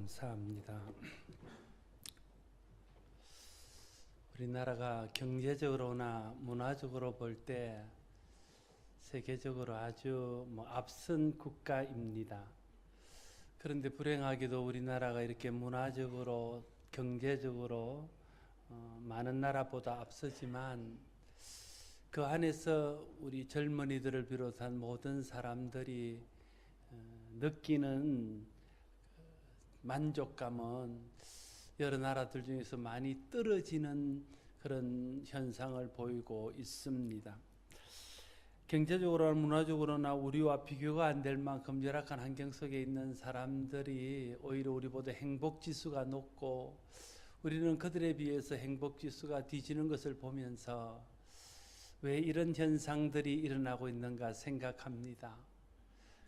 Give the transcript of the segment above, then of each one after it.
감사합니다. 우리나라가 경제적으로나 문화적으로 볼 때 세계적으로 아주 앞선 국가입니다. 그런데 불행하게도 우리나라가 이렇게 문화적으로 경제적으로 많은 나라보다 앞서지만 그 안에서 우리 젊은이들을 비롯한 모든 사람들이 느끼는 만족감은 여러 나라들 중에서 많이 떨어지는 그런 현상을 보이고 있습니다. 경제적으로나 문화적으로나 우리와 비교가 안 될 만큼 열악한 환경 속에 있는 사람들이 오히려 우리보다 행복지수가 높고 우리는 그들에 비해서 행복지수가 뒤지는 것을 보면서 왜 이런 현상들이 일어나고 있는가 생각합니다.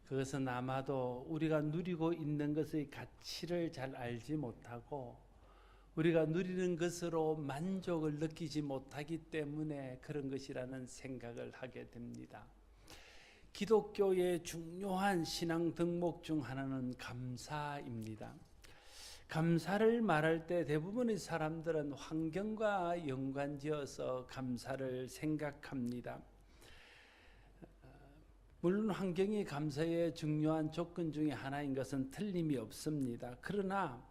그것은 아마도 우리가 누리고 있는 것의 가치를 잘 알지 못하고 우리가 누리는 것으로 만족을 느끼지 못하기 때문에 그런 것이라는 생각을 하게 됩니다. 기독교의 중요한 신앙 덕목 중 하나는 감사입니다. 감사를 말할 때 대부분의 사람들은 환경과 연관지어서 감사를 생각합니다. 물론 환경이 감사의 중요한 조건 중에 하나인 것은 틀림이 없습니다. 그러나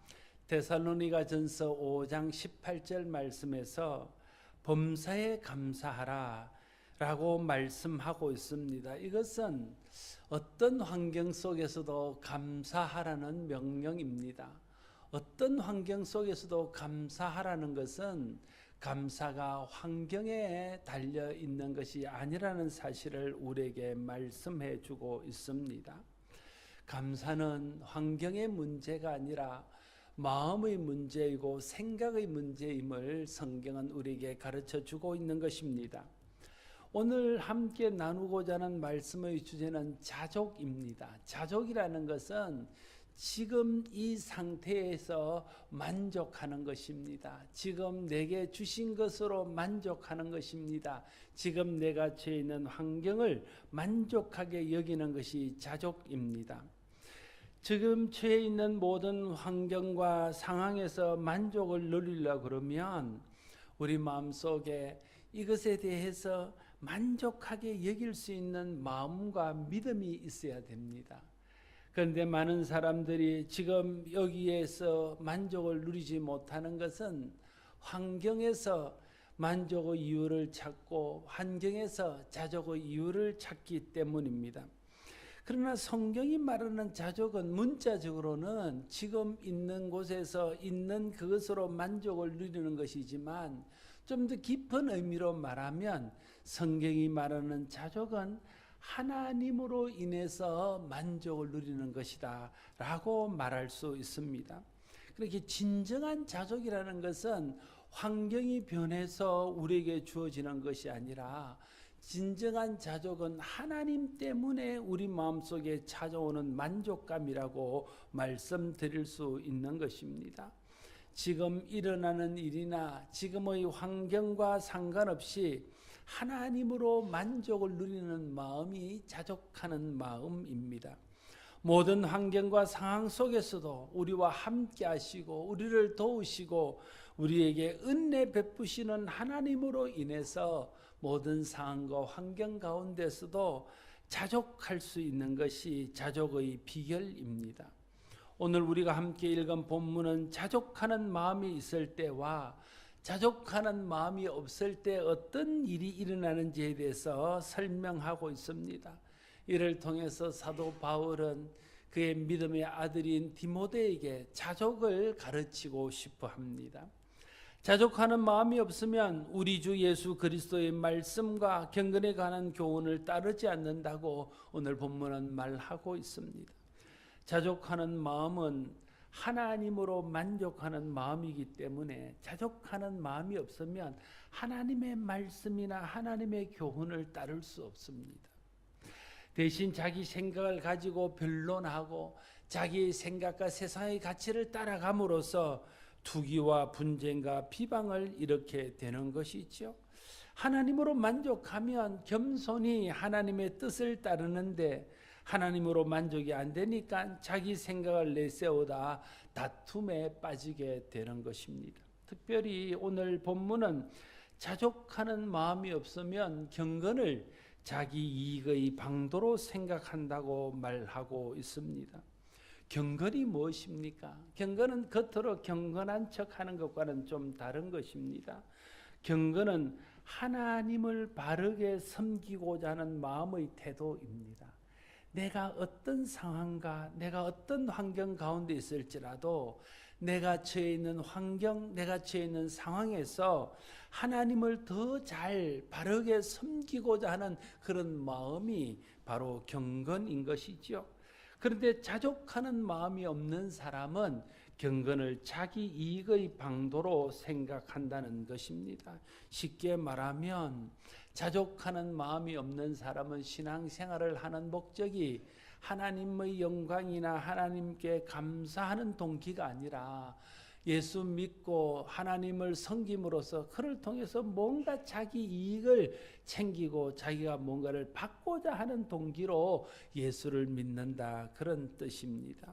데살로니가전서 5장 18절 말씀에서 범사에 감사하라 라고 말씀하고 있습니다. 이것은 어떤 환경 속에서도 감사하라는 명령입니다. 어떤 환경 속에서도 감사하라는 것은 감사가 환경에 달려 있는 것이 아니라는 사실을 우리에게 말씀해 주고 있습니다. 감사는 환경의 문제가 아니라 마음의 문제이고 생각의 문제임을 성경은 우리에게 가르쳐 주고 있는 것입니다. 오늘 함께 나누고자 하는 말씀의 주제는 자족입니다. 자족이라는 것은 지금 이 상태에서 만족하는 것입니다. 지금 내게 주신 것으로 만족하는 것입니다. 지금 내가 처해 있는 환경을 만족하게 여기는 것이 자족입니다. 지금 처해 있는 모든 환경과 상황에서 만족을 누리려고 그러면 우리 마음속에 이것에 대해서 만족하게 여길 수 있는 마음과 믿음이 있어야 됩니다. 그런데 많은 사람들이 지금 여기에서 만족을 누리지 못하는 것은 환경에서 만족의 이유를 찾고 환경에서 자족의 이유를 찾기 때문입니다. 그러나 성경이 말하는 자족은 문자적으로는 지금 있는 곳에서 있는 그것으로 만족을 누리는 것이지만 좀 더 깊은 의미로 말하면 성경이 말하는 자족은 하나님으로 인해서 만족을 누리는 것이다 라고 말할 수 있습니다. 그렇게 진정한 자족이라는 것은 환경이 변해서 우리에게 주어지는 것이 아니라 진정한 자족은 하나님 때문에 우리 마음속에 찾아오는 만족감이라고 말씀드릴 수 있는 것입니다. 지금 일어나는 일이나 지금의 환경과 상관없이 하나님으로 만족을 누리는 마음이 자족하는 마음입니다. 모든 환경과 상황 속에서도 우리와 함께 하시고 우리를 도우시고 우리에게 은혜 베푸시는 하나님으로 인해서 모든 상황과 환경 가운데서도 자족할 수 있는 것이 자족의 비결입니다. 오늘 우리가 함께 읽은 본문은 자족하는 마음이 있을 때와 자족하는 마음이 없을 때 어떤 일이 일어나는지에 대해서 설명하고 있습니다. 이를 통해서 사도 바울은 그의 믿음의 아들인 디모데에게 자족을 가르치고 싶어 합니다. 자족하는 마음이 없으면 우리 주 예수 그리스도의 말씀과 경건에 관한 교훈을 따르지 않는다고 오늘 본문은 말하고 있습니다. 자족하는 마음은 하나님으로 만족하는 마음이기 때문에 자족하는 마음이 없으면 하나님의 말씀이나 하나님의 교훈을 따를 수 없습니다. 대신 자기 생각을 가지고 변론하고 자기의 생각과 세상의 가치를 따라감으로써 투기와 분쟁과 비방을 일으키게 되는 것이죠. 하나님으로 만족하면 겸손히 하나님의 뜻을 따르는데 하나님으로 만족이 안 되니까 자기 생각을 내세우다 다툼에 빠지게 되는 것입니다. 특별히 오늘 본문은 자족하는 마음이 없으면 경건을 자기 이익의 방도로 생각한다고 말하고 있습니다. 경건이 무엇입니까? 경건은 겉으로 경건한 척하는 것과는 좀 다른 것입니다. 경건은 하나님을 바르게 섬기고자 하는 마음의 태도입니다. 내가 어떤 상황과 내가 어떤 환경 가운데 있을지라도 내가 처해 있는 환경, 내가 처해 있는 상황에서 하나님을 더 잘 바르게 섬기고자 하는 그런 마음이 바로 경건인 것이죠. 그런데 자족하는 마음이 없는 사람은 경건을 자기 이익의 방도로 생각한다는 것입니다. 쉽게 말하면 자족하는 마음이 없는 사람은 신앙생활을 하는 목적이 하나님의 영광이나 하나님께 감사하는 동기가 아니라 예수 믿고 하나님을 섬김으로써 그를 통해서 뭔가 자기 이익을 챙기고 자기가 뭔가를 받고자 하는 동기로 예수를 믿는다, 그런 뜻입니다.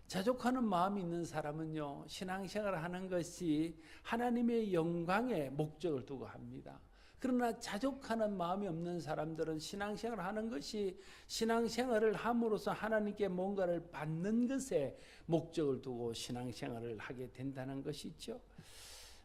자족하는 마음이 있는 사람은요, 신앙생활을 하는 것이 하나님의 영광에 목적을 두고 합니다. 그러나 자족하는 마음이 없는 사람들은 신앙생활을 하는 것이 신앙생활을 함으로써 하나님께 뭔가를 받는 것에 목적을 두고 신앙생활을 하게 된다는 것이죠.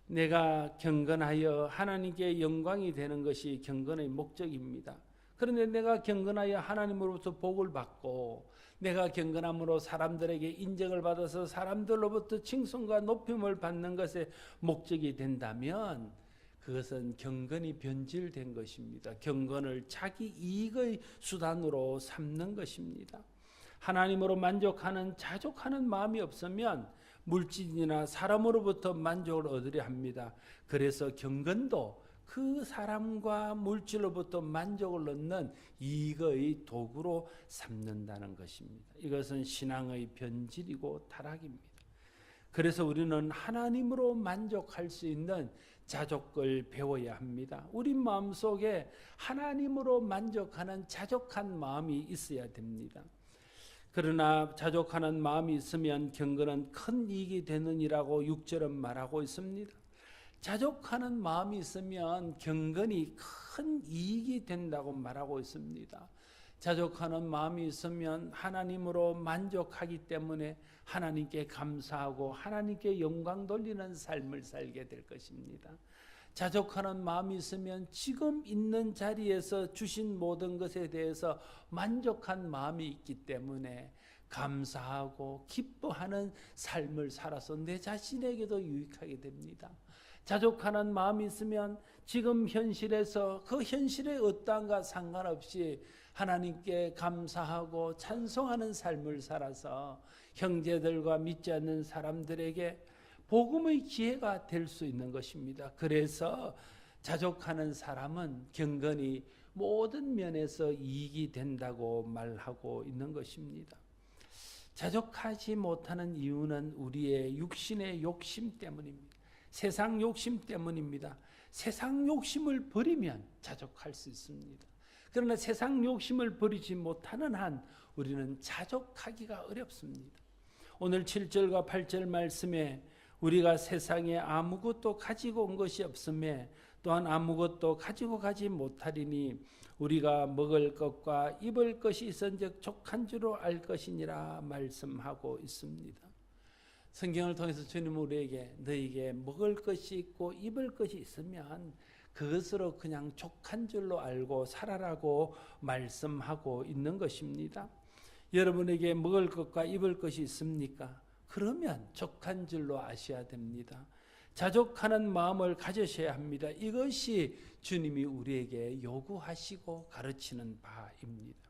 내가 경건하여 하나님께 영광이 되는 것이 경건의 목적입니다. 그런데 내가 경건하여 하나님으로부터 복을 받고 내가 경건함으로 사람들에게 인정을 받아서 사람들로부터 칭송과 높임을 받는 것에 목적이 된다면 그것은 경건이 변질된 것입니다. 경건을 자기 이익의 수단으로 삼는 것입니다. 하나님으로 만족하는 자족하는 마음이 없으면 물질이나 사람으로부터 만족을 얻으려 합니다. 그래서 경건도 그 사람과 물질로부터 만족을 얻는 이익의 도구로 삼는다는 것입니다. 이것은 신앙의 변질이고 타락입니다. 그래서 우리는 하나님으로 만족할 수 있는 자족을 배워야 합니다. 우리 마음속에 하나님으로 만족하는 자족한 마음이 있어야 됩니다. 그러나 자족하는 마음이 있으면 경건은 큰 이익이 되느니라고 6절은 말하고 있습니다. 자족하는 마음이 있으면 경건이 큰 이익이 된다고 말하고 있습니다. 자족하는 마음이 있으면 하나님으로 만족하기 때문에 하나님께 감사하고 하나님께 영광 돌리는 삶을 살게 될 것입니다. 자족하는 마음이 있으면 지금 있는 자리에서 주신 모든 것에 대해서 만족한 마음이 있기 때문에 감사하고 기뻐하는 삶을 살아서 내 자신에게도 유익하게 됩니다. 자족하는 마음이 있으면 지금 현실에서 그 현실의 어떠한가 상관없이 하나님께 감사하고 찬송하는 삶을 살아서 형제들과 믿지 않는 사람들에게 복음의 기회가 될 수 있는 것입니다. 그래서 자족하는 사람은 경건이 모든 면에서 이익이 된다고 말하고 있는 것입니다. 자족하지 못하는 이유는 우리의 육신의 욕심 때문입니다. 세상 욕심 때문입니다. 세상 욕심을 버리면 자족할 수 있습니다. 그러나 세상 욕심을 버리지 못하는 한 우리는 자족하기가 어렵습니다. 오늘 7절과 8절 말씀에 우리가 세상에 아무것도 가지고 온 것이 없음에 또한 아무것도 가지고 가지 못하리니 우리가 먹을 것과 입을 것이 있은즉 족한 줄로 알 것이니라 말씀하고 있습니다. 성경을 통해서 주님은 우리에게 너에게 먹을 것이 있고 입을 것이 있으면 그것으로 그냥 족한 줄로 알고 살아라고 말씀하고 있는 것입니다. 여러분에게 먹을 것과 입을 것이 있습니까? 그러면 족한 줄로 아셔야 됩니다. 자족하는 마음을 가지셔야 합니다. 이것이 주님이 우리에게 요구하시고 가르치는 바입니다.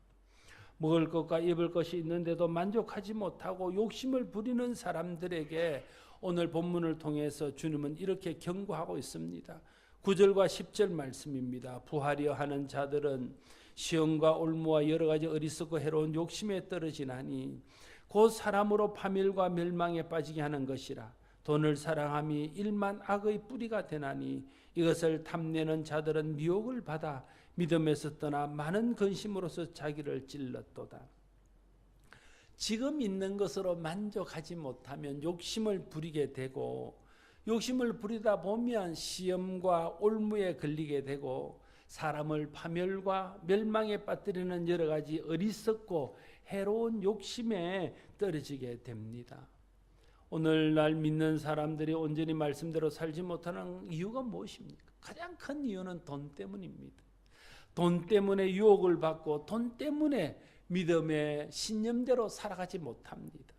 먹을 것과 입을 것이 있는데도 만족하지 못하고 욕심을 부리는 사람들에게 오늘 본문을 통해서 주님은 이렇게 경고하고 있습니다. 9절과 10절 말씀입니다. 부하려 하는 자들은 시험과 올무와 여러 가지 어리석고 해로운 욕심에 떨어지나니 곧 사람으로 파멸과 멸망에 빠지게 하는 것이라. 돈을 사랑함이 일만 악의 뿌리가 되나니 이것을 탐내는 자들은 미혹을 받아 믿음에서 떠나 많은 근심으로서 자기를 찔렀도다. 지금 있는 것으로 만족하지 못하면 욕심을 부리게 되고, 욕심을 부리다 보면 시험과 올무에 걸리게 되고, 사람을 파멸과 멸망에 빠뜨리는 여러 가지 어리석고 해로운 욕심에 떨어지게 됩니다. 오늘날 믿는 사람들이 온전히 말씀대로 살지 못하는 이유가 무엇입니까? 가장 큰 이유는 돈 때문입니다. 돈 때문에 유혹을 받고 돈 때문에 믿음의 신념대로 살아가지 못합니다.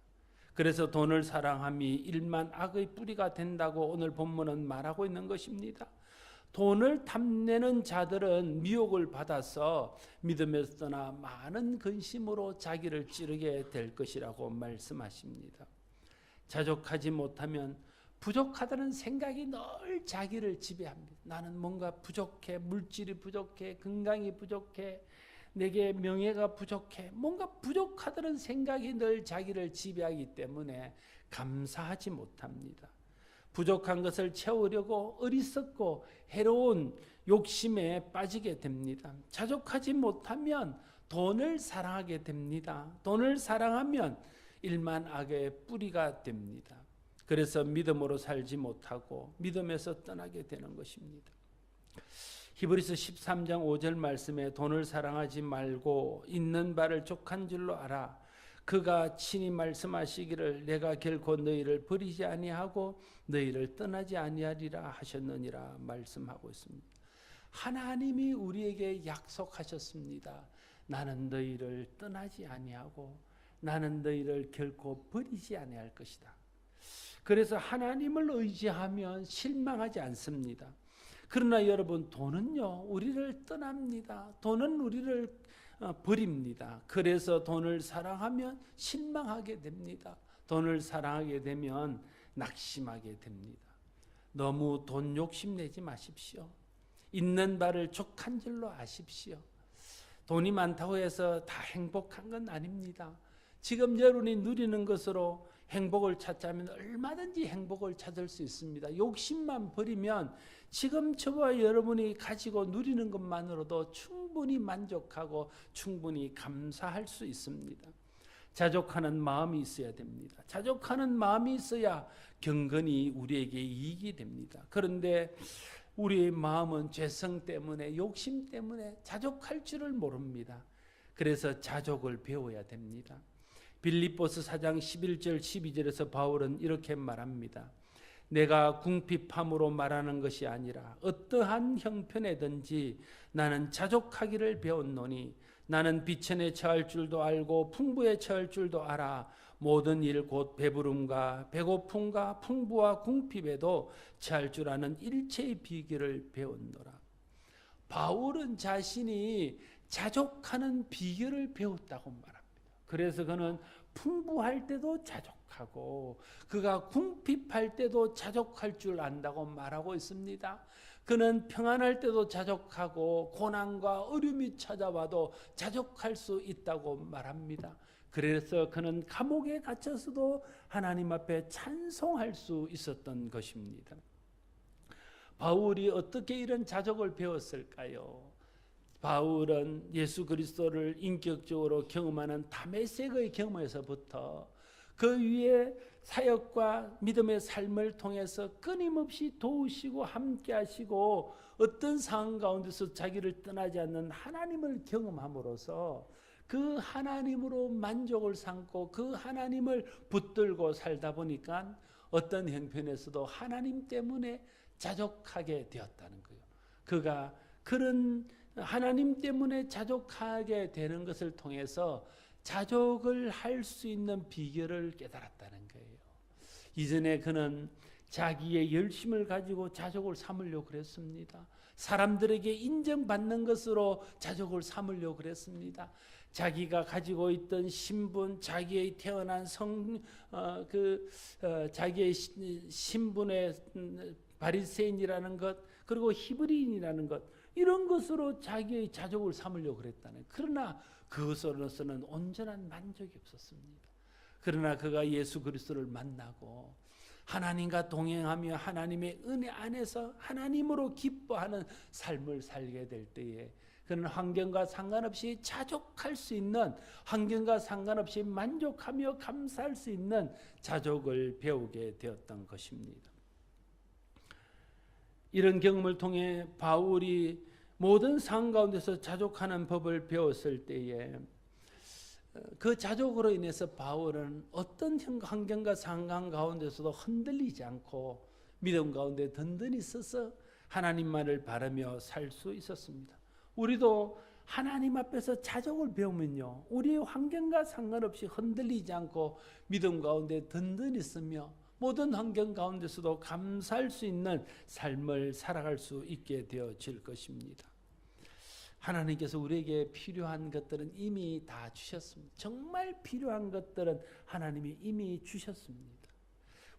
그래서 돈을 사랑함이 일만 악의 뿌리가 된다고 오늘 본문은 말하고 있는 것입니다. 돈을 탐내는 자들은 미혹을 받아서 믿음에서 떠나 많은 근심으로 자기를 찌르게 될 것이라고 말씀하십니다. 자족하지 못하면 부족하다는 생각이 늘 자기를 지배합니다. 나는 뭔가 부족해, 물질이 부족해, 건강이 부족해, 내게 명예가 부족해, 뭔가 부족하다는 생각이 늘 자기를 지배하기 때문에 감사하지 못합니다. 부족한 것을 채우려고 어리석고 해로운 욕심에 빠지게 됩니다. 자족하지 못하면 돈을 사랑하게 됩니다. 돈을 사랑하면 일만 악의 뿌리가 됩니다. 그래서 믿음으로 살지 못하고 믿음에서 떠나게 되는 것입니다. 히브리서 13장 5절 말씀에 돈을 사랑하지 말고 있는 바를 족한 줄로 알아. 그가 친히 말씀하시기를 내가 결코 너희를 버리지 아니하고 너희를 떠나지 아니하리라 하셨느니라 말씀하고 있습니다. 하나님이 우리에게 약속하셨습니다. 나는 너희를 떠나지 아니하고 나는 너희를 결코 버리지 아니할 것이다. 그래서 하나님을 의지하면 실망하지 않습니다. 그러나 여러분, 돈은요, 우리를 떠납니다. 돈은 우리를 버립니다. 그래서 돈을 사랑하면 실망하게 됩니다. 돈을 사랑하게 되면 낙심하게 됩니다. 너무 돈 욕심내지 마십시오. 있는 바를 족한 줄로 아십시오. 돈이 많다고 해서 다 행복한 건 아닙니다. 지금 여러분이 누리는 것으로 행복을 찾자면 얼마든지 행복을 찾을 수 있습니다. 욕심만 버리면 지금 저와 여러분이 가지고 누리는 것만으로도 충분히 만족하고 충분히 감사할 수 있습니다. 자족하는 마음이 있어야 됩니다. 자족하는 마음이 있어야 경건이 우리에게 이익이 됩니다. 그런데 우리의 마음은 죄성 때문에, 욕심 때문에 자족할 줄을 모릅니다. 그래서 자족을 배워야 됩니다. 빌립보서 4장 11절 12절에서 바울은 이렇게 말합니다. 내가 궁핍함으로 말하는 것이 아니라 어떠한 형편에든지 나는 자족하기를 배웠노니 나는 비천에 처할 줄도 알고 풍부에 처할 줄도 알아. 모든 일 곧 배부름과 배고픔과 풍부와 궁핍에도 처할 줄 아는 일체의 비결을 배웠노라. 바울은 자신이 자족하는 비결을 배웠다고 말합니다. 그래서 그는 풍부할 때도 자족하고 그가 궁핍할 때도 자족할 줄 안다고 말하고 있습니다. 그는 평안할 때도 자족하고 고난과 어려움이 찾아와도 자족할 수 있다고 말합니다. 그래서 그는 감옥에 갇혀서도 하나님 앞에 찬송할 수 있었던 것입니다. 바울이 어떻게 이런 자족을 배웠을까요? 바울은 예수 그리스도를 인격적으로 경험하는 다메섹의 경험에서부터 그 위에 사역과 믿음의 삶을 통해서 끊임없이 도우시고 함께 하시고 어떤 상황 가운데서 자기를 떠나지 않는 하나님을 경험함으로써 그 하나님으로 만족을 삼고 그 하나님을 붙들고 살다 보니까 어떤 형편에서도 하나님 때문에 자족하게 되었다는 거예요. 그가 그런 하나님 때문에 자족하게 되는 것을 통해서 자족을 할 수 있는 비결을 깨달았다는 거예요. 이전에 그는 자기의 열심을 가지고 자족을 삼으려고 그랬습니다. 사람들에게 인정받는 것으로 자족을 삼으려고 그랬습니다. 자기가 가지고 있던 신분, 자기의 태어난 자기의 신분의 바리새인이라는 것, 그리고 히브리인이라는 것, 이런 것으로 자기의 자족을 삼으려고 그랬다는. 그러나 그것으로서는 온전한 만족이 없었습니다. 그러나 그가 예수 그리스도를 만나고 하나님과 동행하며 하나님의 은혜 안에서 하나님으로 기뻐하는 삶을 살게 될 때에 그런 환경과 상관없이 자족할 수 있는, 환경과 상관없이 만족하며 감사할 수 있는 자족을 배우게 되었던 것입니다. 이런 경험을 통해 바울이 모든 상황 가운데서 자족하는 법을 배웠을 때에 그 자족으로 인해서 바울은 어떤 환경과 상황 가운데서도 흔들리지 않고 믿음 가운데 든든히 서서 하나님만을 바라며 살 수 있었습니다. 우리도 하나님 앞에서 자족을 배우면요, 우리의 환경과 상관없이 흔들리지 않고 믿음 가운데 든든히 서며 모든 환경 가운데서도 감사할 수 있는 삶을 살아갈 수 있게 되어질 것입니다. 하나님께서 우리에게 필요한 것들은 이미 다 주셨습니다. 정말 필요한 것들은 하나님이 이미 주셨습니다.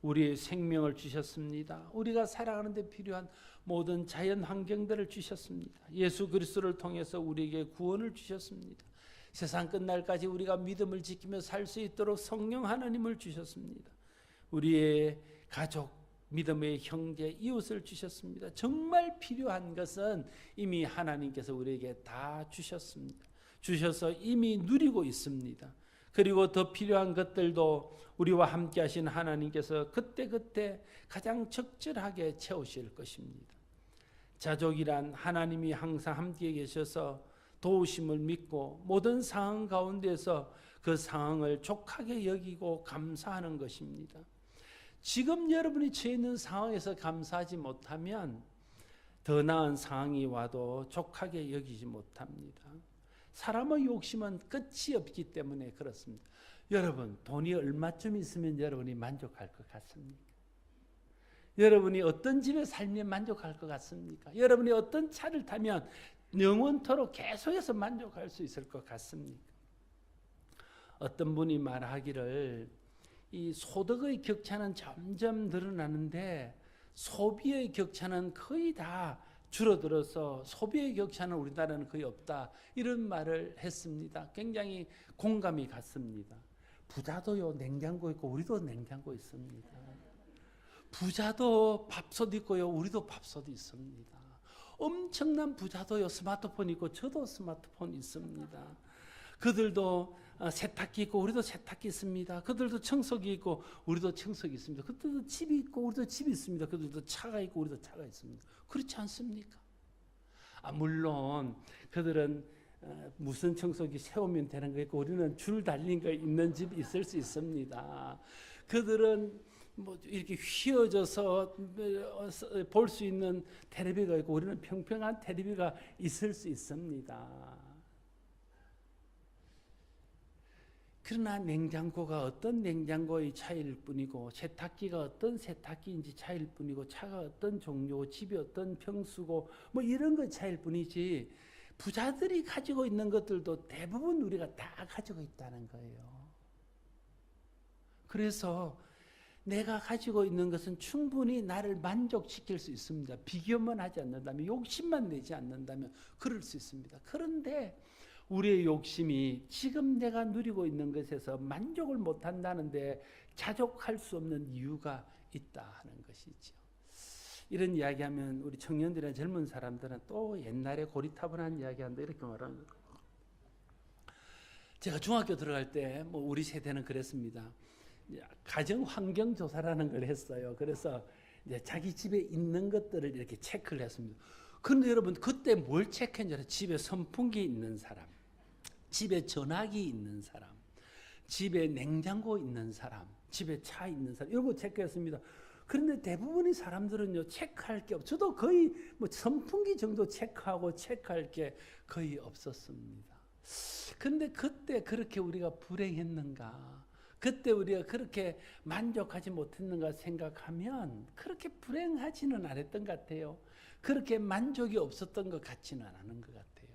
우리의 생명을 주셨습니다. 우리가 살아가는 데 필요한 모든 자연 환경들을 주셨습니다. 예수 그리스도를 통해서 우리에게 구원을 주셨습니다. 세상 끝날까지 우리가 믿음을 지키며 살 수 있도록 성령 하나님을 주셨습니다. 우리의 가족, 믿음의 형제, 이웃을 주셨습니다. 정말 필요한 것은 이미 하나님께서 우리에게 다 주셨습니다. 주셔서 이미 누리고 있습니다. 그리고 더 필요한 것들도 우리와 함께 하신 하나님께서 그때그때 가장 적절하게 채우실 것입니다. 자족이란 하나님이 항상 함께 계셔서 도우심을 믿고 모든 상황 가운데서 그 상황을 족하게 여기고 감사하는 것입니다. 지금 여러분이 처해 있는 상황에서 감사하지 못하면 더 나은 상황이 와도 족하게 여기지 못합니다. 사람의 욕심은 끝이 없기 때문에 그렇습니다. 여러분, 돈이 얼마쯤 있으면 여러분이 만족할 것 같습니까? 여러분이 어떤 집에 살면 만족할 것 같습니까? 여러분이 어떤 차를 타면 영원토록 계속해서 만족할 수 있을 것 같습니까? 어떤 분이 말하기를 이 소득의 격차는 점점 늘어나는데 소비의 격차는 거의 다 줄어들어서 소비의 격차는 우리나라는 거의 없다, 이런 말을 했습니다. 굉장히 공감이 갔습니다. 부자도요 냉장고 있고 우리도 냉장고 있습니다. 부자도 밥솥 있고요 우리도 밥솥 있습니다. 엄청난 부자도요 스마트폰 있고 저도 스마트폰 있습니다. 그들도 세탁기 있고 우리도 세탁기 있습니다. 그들도 청소기 있고 우리도 청소기 있습니다. 그들도 집이 있고 우리도 집이 있습니다. 그들도 차가 있고 우리도 차가 있습니다. 그렇지 않습니까? 물론 그들은 무슨 청소기 세우면 되는 거 있고 우리는 줄 달린 거 있는 집이 있을 수 있습니다. 그들은 뭐 이렇게 휘어져서 볼 수 있는 텔레비가 있고 우리는 평평한 텔레비가 있을 수 있습니다. 그러나 냉장고가 어떤 냉장고의 차이일 뿐이고 세탁기가 어떤 세탁기인지 차이일 뿐이고 차가 어떤 종류고 집이 어떤 평수고 뭐 이런 것 차이일 뿐이지 부자들이 가지고 있는 것들도 대부분 우리가 다 가지고 있다는 거예요. 그래서 내가 가지고 있는 것은 충분히 나를 만족시킬 수 있습니다. 비교만 하지 않는다면, 욕심만 내지 않는다면 그럴 수 있습니다. 그런데 우리의 욕심이 지금 내가 누리고 있는 것에서 만족을 못한다는데 자족할 수 없는 이유가 있다 하는 것이죠. 이런 이야기하면 우리 청년들이나 젊은 사람들은 또 옛날에 고리타분한 이야기한다 이렇게 말합니다. 제가 중학교 들어갈 때 뭐 우리 세대는 그랬습니다. 가정 환경 조사라는 걸 했어요. 그래서 이제 자기 집에 있는 것들을 이렇게 체크를 했습니다. 그런데 여러분 그때 뭘 체크했는지 알아요? 집에 선풍기 있는 사람, 집에 전화기 있는 사람, 집에 냉장고 있는 사람, 집에 차 있는 사람, 이런 거 체크했습니다. 그런데 대부분의 사람들은요 체크할 게 저도 거의 뭐 선풍기 정도 체크할 게 거의 없었습니다. 그런데 그때 그렇게 우리가 불행했는가? 그때 우리가 그렇게 만족하지 못했는가 생각하면 그렇게 불행하지는 않았던 것 같아요. 그렇게 만족이 없었던 것 같지는 않은 것 같아요.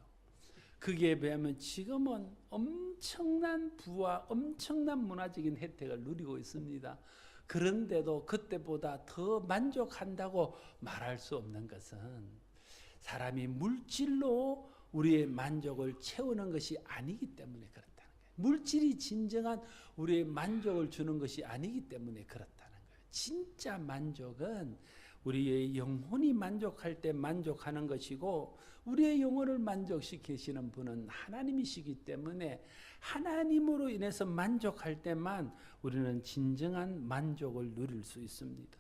그게 비하면 지금은 엄청난 부와 엄청난 문화적인 혜택을 누리고 있습니다. 그런데도 그때보다 더 만족한다고 말할 수 없는 것은 사람이 물질로 우리의 만족을 채우는 것이 아니기 때문에 그렇다는 거예요. 물질이 진정한 우리의 만족을 주는 것이 아니기 때문에 그렇다는 거예요. 진짜 만족은 우리의 영혼이 만족할 때 만족하는 것이고 우리의 영혼을 만족시키시는 분은 하나님이시기 때문에 하나님으로 인해서 만족할 때만 우리는 진정한 만족을 누릴 수 있습니다.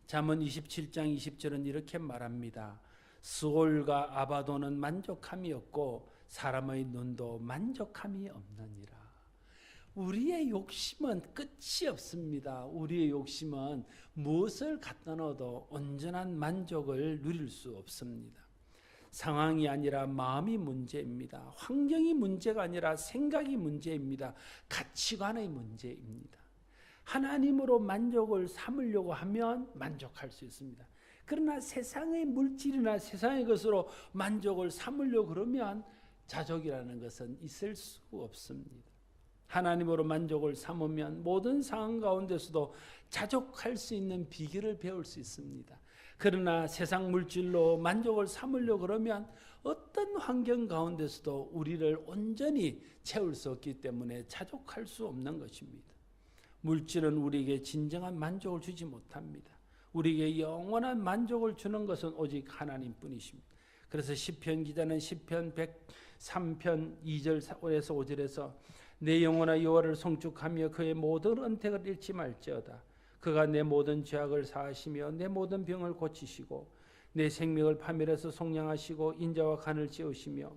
잠언 27장 20절은 이렇게 말합니다. 스올과 아바도는 만족함이 없고 사람의 눈도 만족함이 없느니라. 우리의 욕심은 끝이 없습니다. 우리의 욕심은 무엇을 갖다 넣어도 온전한 만족을 누릴 수 없습니다. 상황이 아니라 마음이 문제입니다. 환경이 문제가 아니라 생각이 문제입니다. 가치관의 문제입니다. 하나님으로 만족을 삼으려고 하면 만족할 수 있습니다. 그러나 세상의 물질이나 세상의 것으로 만족을 삼으려고 그러면 자족이라는 것은 있을 수 없습니다. 하나님으로 만족을 삼으면 모든 상황 가운데서도 자족할 수 있는 비결을 배울 수 있습니다. 그러나 세상 물질로 만족을 삼으려고 그러면 어떤 환경 가운데서도 우리를 온전히 채울 수 없기 때문에 자족할 수 없는 것입니다. 물질은 우리에게 진정한 만족을 주지 못합니다. 우리에게 영원한 만족을 주는 것은 오직 하나님뿐이십니다. 그래서 시편 기자는 시편 103편 2절에서 5절에서 내 영혼아 여호와를 송축하며 그의 모든 은택을 잃지 말지어다. 그가 내 모든 죄악을 사하시며 내 모든 병을 고치시고 내 생명을 파멸해서 속량하시고 인자와 간을 지으시며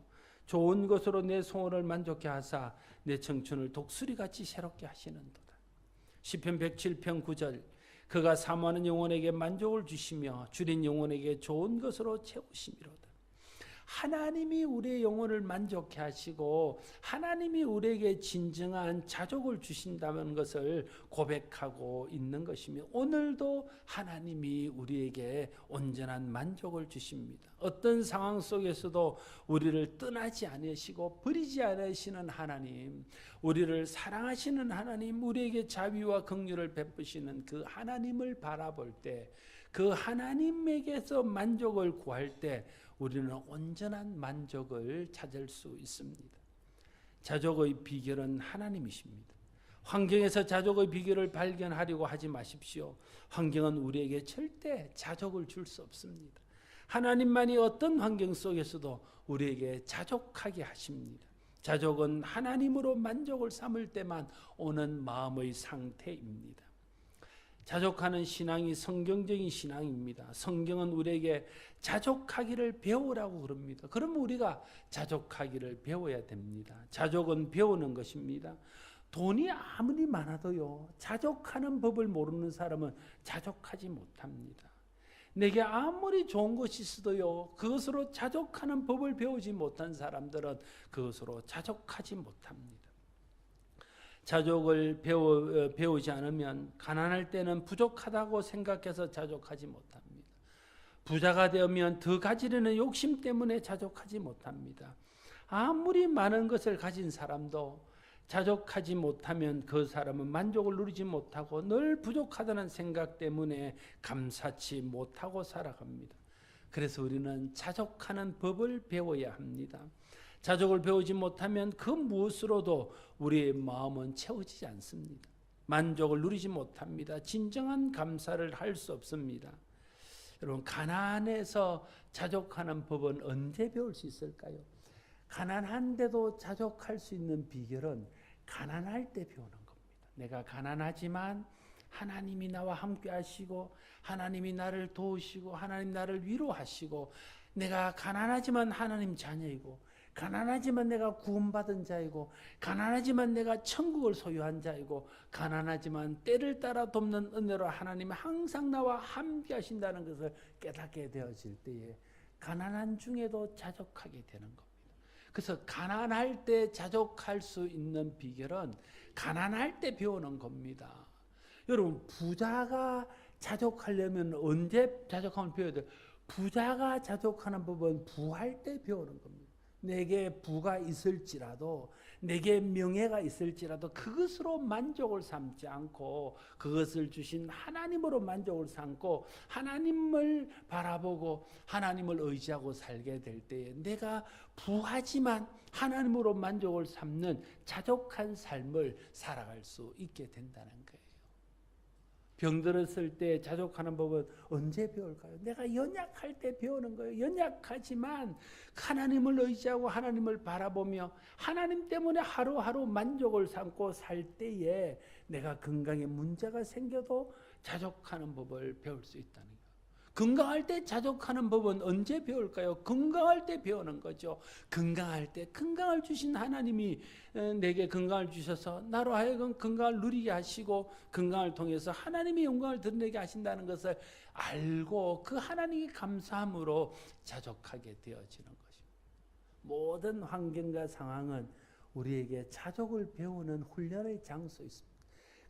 좋은 것으로 내 소원을 만족케 하사 내 청춘을 독수리같이 새롭게 하시는도다. 시편 107편 9절 그가 사모하는 영혼에게 만족을 주시며 줄인 영혼에게 좋은 것으로 채우심이로다. 하나님이 우리의 영혼을 만족케 하시고 하나님이 우리에게 진정한 자족을 주신다는 것을 고백하고 있는 것이며 오늘도 하나님이 우리에게 온전한 만족을 주십니다. 어떤 상황 속에서도 우리를 떠나지 않으시고 버리지 않으시는 하나님, 우리를 사랑하시는 하나님, 우리에게 자비와 긍휼을 베푸시는 그 하나님을 바라볼 때, 그 하나님에게서 만족을 구할 때 우리는 온전한 만족을 찾을 수 있습니다. 자족의 비결은 하나님이십니다. 환경에서 자족의 비결을 발견하려고 하지 마십시오. 환경은 우리에게 절대 자족을 줄 수 없습니다. 하나님만이 어떤 환경 속에서도 우리에게 자족하게 하십니다. 자족은 하나님으로 만족을 삼을 때만 오는 마음의 상태입니다. 자족하는 신앙이 성경적인 신앙입니다. 성경은 우리에게 자족하기를 배우라고 그럽니다. 그러면 우리가 자족하기를 배워야 됩니다. 자족은 배우는 것입니다. 돈이 아무리 많아도요, 자족하는 법을 모르는 사람은 자족하지 못합니다. 내게 아무리 좋은 것이 있어도요, 그것으로 자족하는 법을 배우지 못한 사람들은 그것으로 자족하지 못합니다. 자족을 배우지 않으면 가난할 때는 부족하다고 생각해서 자족하지 못합니다. 부자가 되면 더 가지려는 욕심 때문에 자족하지 못합니다. 아무리 많은 것을 가진 사람도 자족하지 못하면 그 사람은 만족을 누리지 못하고 늘 부족하다는 생각 때문에 감사치 못하고 살아갑니다. 그래서 우리는 자족하는 법을 배워야 합니다. 자족을 배우지 못하면 그 무엇으로도 우리의 마음은 채워지지 않습니다. 만족을 누리지 못합니다. 진정한 감사를 할 수 없습니다. 여러분, 가난해서 자족하는 법은 언제 배울 수 있을까요? 가난한데도 자족할 수 있는 비결은 가난할 때 배우는 겁니다. 내가 가난하지만 하나님이 나와 함께 하시고 하나님이 나를 도우시고 하나님 나를 위로하시고 내가 가난하지만 하나님 자녀이고 가난하지만 내가 구원받은 자이고 가난하지만 내가 천국을 소유한 자이고 가난하지만 때를 따라 돕는 은혜로 하나님이 항상 나와 함께 하신다는 것을 깨닫게 되어질 때에 가난한 중에도 자족하게 되는 겁니다. 그래서 가난할 때 자족할 수 있는 비결은 가난할 때 배우는 겁니다. 여러분, 부자가 자족하려면 언제 자족함을 배워야 돼요? 부자가 자족하는 법은 부할 때 배우는 겁니다. 내게 부가 있을지라도 내게 명예가 있을지라도 그것으로 만족을 삼지 않고 그것을 주신 하나님으로 만족을 삼고 하나님을 바라보고 하나님을 의지하고 살게 될 때에 내가 부하지만 하나님으로 만족을 삼는 자족한 삶을 살아갈 수 있게 된다는 거예요. 병들었을 때 자족하는 법은 언제 배울까요? 내가 연약할 때 배우는 거예요. 연약하지만 하나님을 의지하고 하나님을 바라보며 하나님 때문에 하루하루 만족을 삼고 살 때에 내가 건강에 문제가 생겨도 자족하는 법을 배울 수 있다는 거예요. 건강할 때 자족하는 법은 언제 배울까요? 건강할 때 배우는 거죠. 건강할 때 건강을 주신 하나님이 내게 건강을 주셔서 나로 하여금 건강을 누리게 하시고 건강을 통해서 하나님의 영광을 드러내게 하신다는 것을 알고 그 하나님께 감사함으로 자족하게 되어지는 것입니다. 모든 환경과 상황은 우리에게 자족을 배우는 훈련의 장소입니다.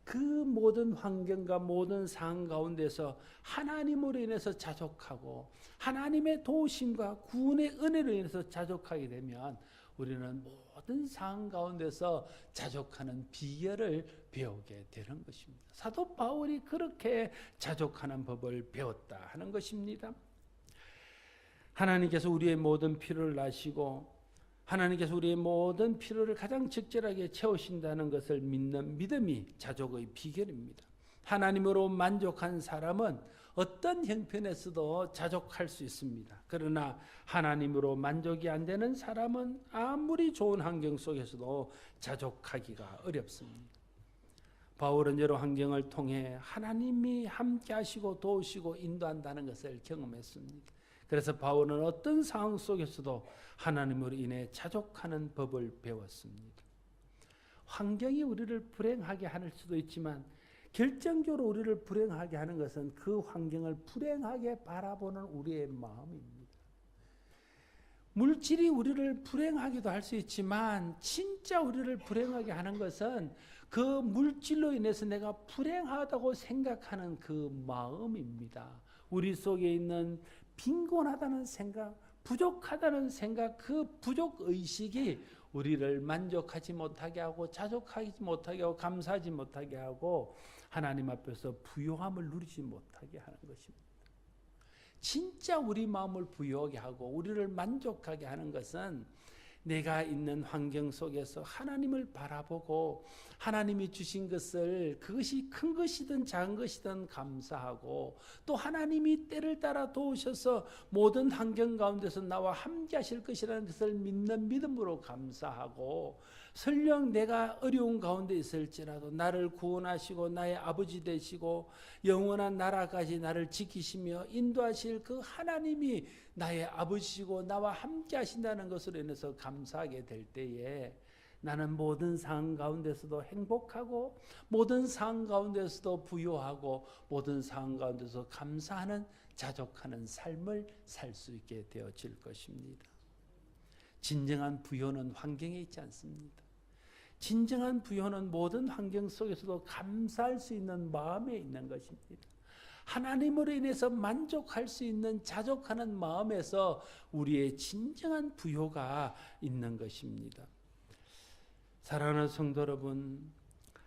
그 모든 환경과 모든 상황 가운데서 하나님으로 인해서 자족하고 하나님의 도우심과 구원의 은혜로 인해서 자족하게 되면 우리는 모든 상황 가운데서 자족하는 비결을 배우게 되는 것입니다. 사도 바울이 그렇게 자족하는 법을 배웠다 하는 것입니다. 하나님께서 우리의 모든 필요를 아시고 하나님께서 우리의 모든 필요를 가장 적절하게 채우신다는 것을 믿는 믿음이 자족의 비결입니다. 하나님으로 만족한 사람은 어떤 형편에서도 자족할 수 있습니다. 그러나 하나님으로 만족이 안 되는 사람은 아무리 좋은 환경 속에서도 자족하기가 어렵습니다. 바울은 여러 환경을 통해 하나님이 함께 하시고 도우시고 인도한다는 것을 경험했습니다. 그래서 바울은 어떤 상황 속에서도 하나님으로 인해 자족하는 법을 배웠습니다. 환경이 우리를 불행하게 할 수도 있지만 결정적으로 우리를 불행하게 하는 것은 그 환경을 불행하게 바라보는 우리의 마음입니다. 물질이 우리를 불행하게도 할 수 있지만 진짜 우리를 불행하게 하는 것은 그 물질로 인해서 내가 불행하다고 생각하는 그 마음입니다. 우리 속에 있는 빈곤하다는 생각, 부족하다는 생각, 그 부족의식이 우리를 만족하지 못하게 하고 자족하지 못하게 하고 감사하지 못하게 하고 하나님 앞에서 부요함을 누리지 못하게 하는 것입니다. 진짜 우리 마음을 부요하게 하고 우리를 만족하게 하는 것은 내가 있는 환경 속에서 하나님을 바라보고 하나님이 주신 것을 그것이 큰 것이든 작은 것이든 감사하고 또 하나님이 때를 따라 도우셔서 모든 환경 가운데서 나와 함께 하실 것이라는 것을 믿는 믿음으로 감사하고 설령 내가 어려운 가운데 있을지라도 나를 구원하시고 나의 아버지 되시고 영원한 나라까지 나를 지키시며 인도하실 그 하나님이 나의 아버지시고 나와 함께 하신다는 것으로 인해서 감사하게 될 때에 나는 모든 상황 가운데서도 행복하고 모든 상황 가운데서도 부요하고 모든 상황 가운데서 감사하는 자족하는 삶을 살 수 있게 되어질 것입니다. 진정한 부요는 환경에 있지 않습니다. 진정한 부요는 모든 환경 속에서도 감사할 수 있는 마음에 있는 것입니다. 하나님으로 인해서 만족할 수 있는 자족하는 마음에서 우리의 진정한 부요가 있는 것입니다. 사랑하는 성도 여러분,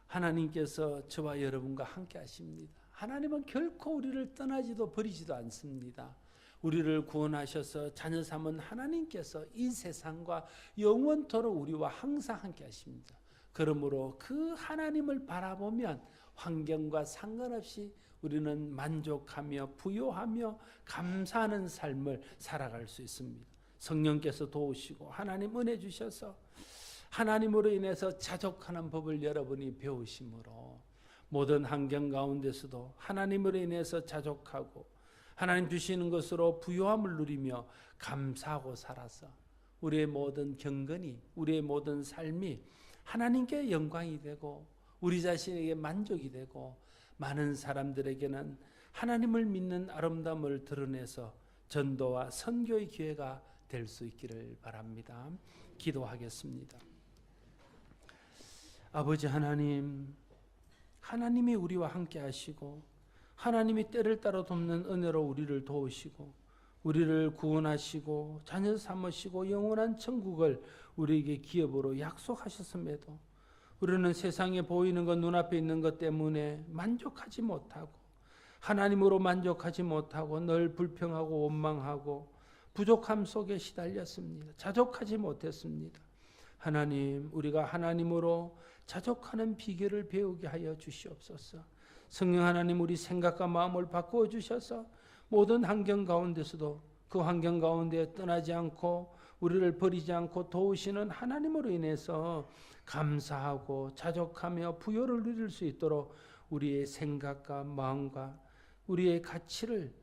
하나님께서 저와 여러분과 함께 하십니다. 하나님은 결코 우리를 떠나지도 버리지도 않습니다. 우리를 구원하셔서 자녀 삼은 하나님께서 이 세상과 영원토록 우리와 항상 함께 하십니다. 그러므로 그 하나님을 바라보면 환경과 상관없이 우리는 만족하며 부요하며 감사하는 삶을 살아갈 수 있습니다. 성령께서 도우시고 하나님 은혜 주셔서 하나님으로 인해서 자족하는 법을 여러분이 배우심으로 모든 환경 가운데서도 하나님으로 인해서 자족하고 하나님 주시는 것으로 부요함을 누리며 감사하고 살아서 우리의 모든 경건이 우리의 모든 삶이 하나님께 영광이 되고 우리 자신에게 만족이 되고 많은 사람들에게는 하나님을 믿는 아름다움을 드러내서 전도와 선교의 기회가 될 수 있기를 바랍니다. 기도하겠습니다. 아버지 하나님, 하나님이 우리와 함께 하시고 하나님이 때를 따라 돕는 은혜로 우리를 도우시고 우리를 구원하시고 자녀 삼으시고 영원한 천국을 우리에게 기업으로 약속하셨음에도 우리는 세상에 보이는 것 눈앞에 있는 것 때문에 만족하지 못하고 하나님으로 만족하지 못하고 늘 불평하고 원망하고 부족함 속에 시달렸습니다. 자족하지 못했습니다. 하나님, 우리가 하나님으로 자족하는 비결을 배우게 하여 주시옵소서. 성령 하나님 우리 생각과 마음을 바꾸어 주셔서 모든 환경 가운데서도 그 환경 가운데 떠나지 않고 우리를 버리지 않고 도우시는 하나님으로 인해서 감사하고 자족하며 부요를 누릴 수 있도록 우리의 생각과 마음과 우리의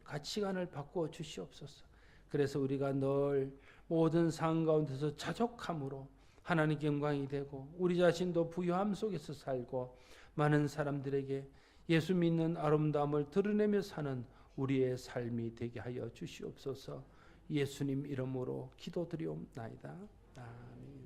가치관을 바꾸어 주시옵소서. 그래서 우리가 늘 모든 상황 가운데서 자족함으로 하나님께 영광이 되고 우리 자신도 부요함 속에서 살고 많은 사람들에게 예수 믿는 아름다움을 드러내며 사는 우리의 삶이 되게 하여 주시옵소서. 예수님 이름으로 기도드리옵나이다. 아멘.